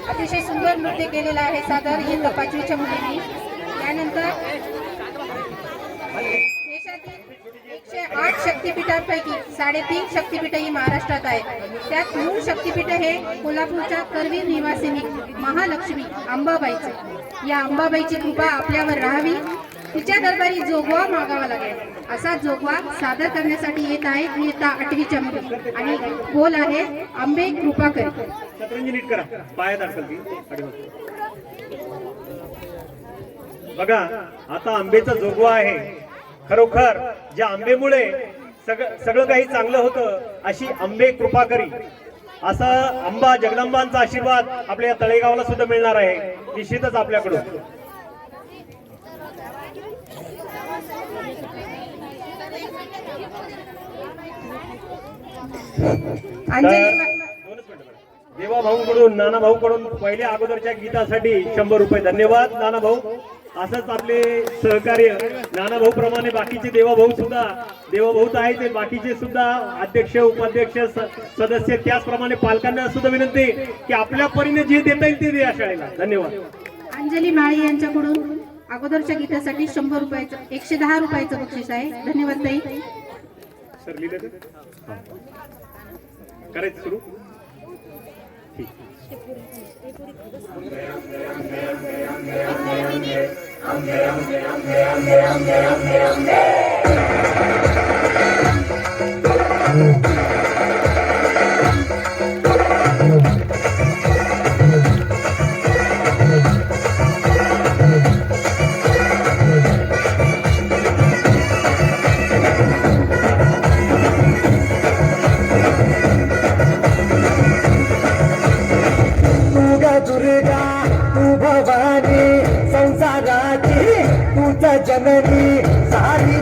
अतिशय सुंदर नृत्य केलेलं आहे सादर ही तपाचीच्या मुलींनी. त्यानंतर देशातील 108 शक्तिपीठांपैकी 3.5 शक्तिपीठ ही महाराष्ट्रात आहेत. त्यात मूळ शक्तिपीठ हे कोल्हापूरच्या करवीर निवासिनी महालक्ष्मी अंबाबाईचे. या अंबाबाईची कृपा आपल्यावर राहावी, तिच्या दरबारी जोगवा मागावा लागेल. असा जोगवा सादर करण्यासाठी येत आहेत इयत्ता 8वीच्या मुली आणि बोल आहे आंबे कृपा करी. नीट करा, पायात अडकल ती. बघा आता आंबेचा जोगवा आहे. खरोखर ज्या आंबेमुळे सगळं काही चांगलं होतं अशी आंबे कृपा करी असा अंबा जगदंबांचा आशीर्वाद आपल्या तळेगावला सुद्धा मिळणार आहे निश्चितच आपल्याकडून. देवा भाऊ कडून नाना भाऊ कडून पहिल्या अगोदरच्या गीतासाठी 100 रुपये. धन्यवाद नाना भाऊ. असंच आपले सहकार्य नाना भाऊ प्रमाणे बाकीचे देवा भाऊ सुद्धा, देवा भाऊ आहे ते बाकीचे सुद्धा अध्यक्ष उपाध्यक्ष सदस्य, त्याचप्रमाणे पालकांना सुद्धा विनंती की आपल्या परीने जे देता येईल ते द्या शाळेला. धन्यवाद. अंजली माळी यांच्याकडून अगोदरच्या गीतासाठी 100 रुपयाचं 110 रुपयाचं बक्षीस आहे. धन्यवाद ताई. सर लिहिले करायचं सुरू. संसाराची तुझ जननी सारी